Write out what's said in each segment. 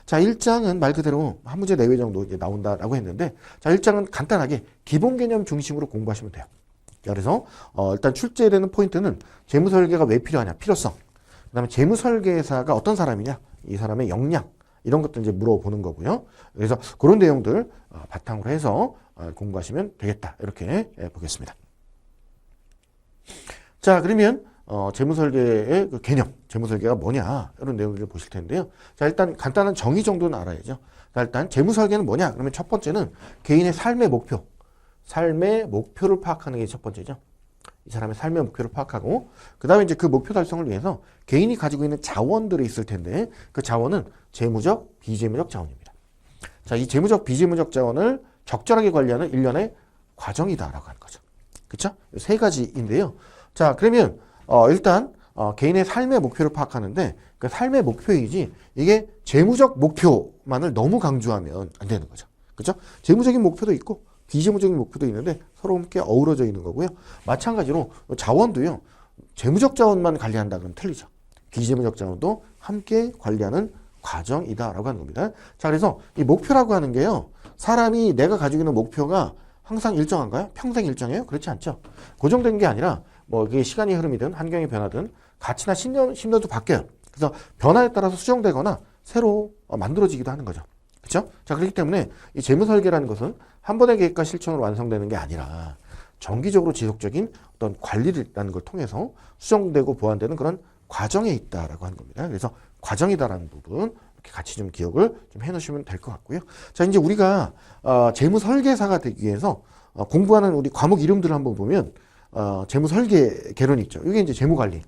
자, 1장은 말 그대로 한 문제 4회 정도 이제 나온다라고 했는데, 자, 1장은 간단하게 기본 개념 중심으로 공부하시면 돼요. 그래서 일단 출제되는 포인트는 재무설계가 왜 필요하냐, 필요성. 그다음에 재무설계사가 어떤 사람이냐, 이 사람의 역량, 이런 것들 이제 물어보는 거고요. 그래서 그런 내용들 바탕으로 해서 공부하시면 되겠다, 이렇게 보겠습니다. 자, 그러면 재무설계의 그 개념, 재무설계가 뭐냐, 이런 내용을 보실 텐데요. 자, 일단 간단한 정의 정도는 알아야죠. 자, 일단 재무설계는 뭐냐, 그러면 첫 번째는 개인의 삶의 목표, 삶의 목표를 파악하는 게 첫 번째죠. 이 사람의 삶의 목표를 파악하고, 그 다음에 이제 그 목표 달성을 위해서 개인이 가지고 있는 자원들이 있을 텐데, 그 자원은 재무적, 비재무적 자원입니다. 자, 이 재무적, 비재무적 자원을 적절하게 관리하는 일련의 과정이다라고 하는 거죠. 그쵸? 세 가지인데요. 자, 그러면 일단 개인의 삶의 목표를 파악하는데, 그 삶의 목표이지 이게 재무적 목표만을 너무 강조하면 안 되는 거죠. 그렇죠? 재무적인 목표도 있고 비재무적인 목표도 있는데 서로 함께 어우러져 있는 거고요. 마찬가지로 자원도요. 재무적 자원만 관리한다 그러면 틀리죠. 비재무적 자원도 함께 관리하는 과정이다라고 하는 겁니다. 자, 그래서 이 목표라고 하는 게요. 사람이 내가 가지고 있는 목표가 항상 일정한가요? 평생 일정해요? 그렇지 않죠. 고정된 게 아니라 뭐 이게 시간이 흐름이든 환경이 변하든 가치나 신념도 바뀌어요. 그래서 변화에 따라서 수정되거나 새로 만들어지기도 하는 거죠. 그렇죠? 자, 그렇기 때문에 이 재무설계라는 것은 한 번의 계획과 실천으로 완성되는 게 아니라 정기적으로 지속적인 어떤 관리라는 걸 통해서 수정되고 보완되는 그런 과정에 있다라고 하는 겁니다. 그래서 과정이다라는 부분 이렇게 같이 좀 기억을 좀 해놓으시면 될 것 같고요. 자, 이제 우리가 재무설계사가 되기 위해서 공부하는 우리 과목 이름들을 한번 보면 재무설계 개론이 있죠. 이게 이제 재무관리,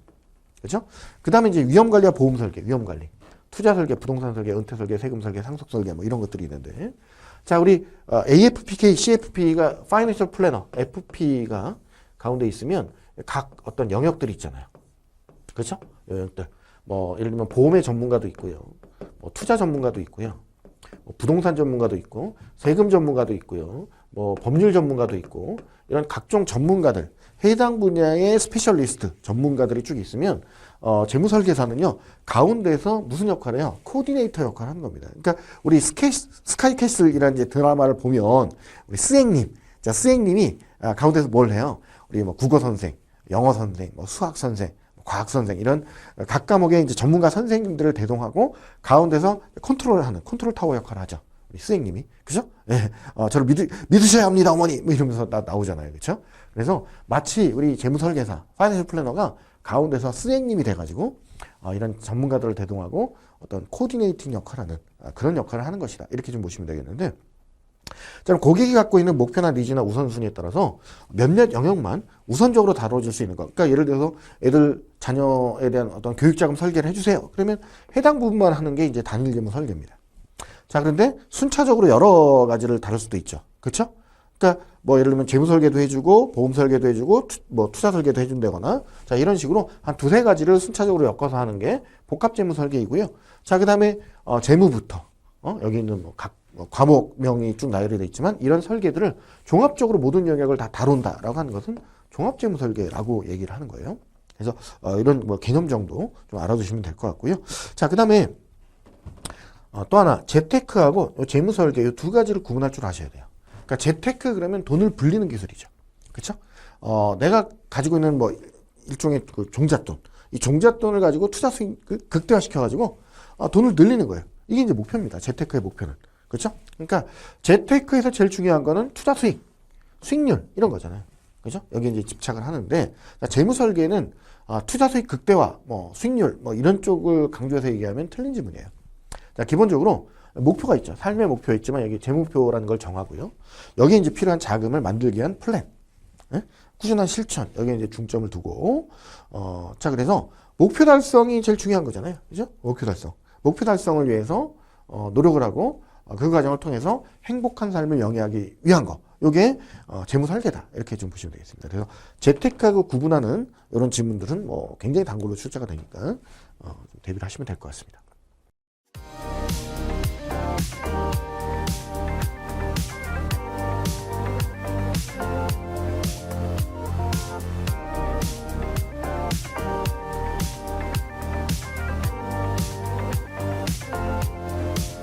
그렇죠? 그 다음에 이제 위험관리와 보험설계, 위험관리, 투자설계, 부동산설계, 은퇴설계, 세금설계, 상속설계 뭐 이런 것들이 있는데, 자, 우리 AFPK, CFP가 파이낸셜 플래너, FP가 가운데 있으면 각 어떤 영역들이 있잖아요. 그렇죠? 영역들. 뭐 예를 들면 보험의 전문가도 있고요. 뭐 투자 전문가도 있고요. 뭐 부동산 전문가도 있고, 세금 전문가도 있고요. 뭐 법률 전문가도 있고, 이런 각종 전문가들, 해당 분야의 스페셜리스트, 전문가들이 쭉 있으면 재무설계사는요, 가운데서 무슨 역할을 해요? 코디네이터 역할을 하는 겁니다. 그러니까 우리 스카이캐슬이라는 이제 드라마를 보면 우리 스앵님, 자, 스앵님이 가운데서 뭘 해요? 우리 뭐 국어 선생, 영어 선생, 뭐 수학 선생, 과학 선생, 이런 각 과목의 이제 전문가 선생님들을 대동하고 가운데서 컨트롤하는 컨트롤 타워 역할을 하죠. 우리 스앵님이. 그죠? 예. 저를 믿으셔야 합니다, 어머니. 뭐 이러면서 나오잖아요. 그렇죠? 그래서 마치 우리 재무설계사, 파이낸셜 플래너가 가운데서 스앵님이 돼가지고 이런 전문가들을 대동하고 어떤 코디네이팅 역할을 하는 그런 역할을 하는 것이다. 이렇게 좀 보시면 되겠는데, 자, 고객이 갖고 있는 목표나 니즈나 우선순위에 따라서 몇몇 영역만 우선적으로 다뤄질 수 있는 것. 그러니까 예를 들어서 애들 자녀에 대한 어떤 교육자금 설계를 해주세요. 그러면 해당 부분만 하는 게 이제 단일 재무 설계입니다. 자, 그런데 순차적으로 여러 가지를 다룰 수도 있죠. 그렇죠? 그러니까 뭐 예를 들면 재무 설계도 해주고 보험 설계도 해주고 뭐 투자 설계도 해준다거나, 자, 이런 식으로 한 두세 가지를 순차적으로 엮어서 하는 게 복합 재무 설계이고요. 자, 그다음에 재무부터 여기 있는 뭐 각 과목명이 쭉 나열이 되어 있지만 이런 설계들을 종합적으로 모든 영역을 다 다룬다라고 하는 것은 종합재무 설계라고 얘기를 하는 거예요. 그래서 이런 뭐 개념 정도 좀 알아두시면 될 것 같고요. 자, 그다음에 또 하나 재테크하고 재무 설계 이 두 가지를 구분할 줄 아셔야 돼요. 그러니까 재테크 그러면 돈을 불리는 기술이죠. 그렇죠? 내가 가지고 있는 뭐 일종의 그 종잣돈, 이 종잣돈을 가지고 투자 수익 극대화시켜 가지고 돈을 늘리는 거예요. 이게 이제 목표입니다. 재테크의 목표는. 그렇죠? 그러니까 재테크에서 제일 중요한 거는 투자 수익, 수익률 이런 거잖아요. 그렇죠? 여기 이제 집착을 하는데, 재무 설계는 투자 수익 극대화, 뭐 수익률 뭐 이런 쪽을 강조해서 얘기하면 틀린 지문이에요. 자, 기본적으로 목표가 있죠. 삶의 목표가 있지만 여기 재무표라는 걸 정하고요. 여기 이제 필요한 자금을 만들기 위한 플랜, 꾸준한 실천, 여기에 이제 중점을 두고, 자, 그래서 목표 달성이 제일 중요한 거잖아요. 그죠? 목표 달성. 목표 달성을 위해서 노력을 하고 그 과정을 통해서 행복한 삶을 영위하기 위한 거. 요게 재무 설계다. 이렇게 좀 보시면 되겠습니다. 그래서 재테크하고 구분하는 이런 질문들은 뭐 굉장히 단골로 출제가 되니까 좀 대비를 하시면 될 것 같습니다.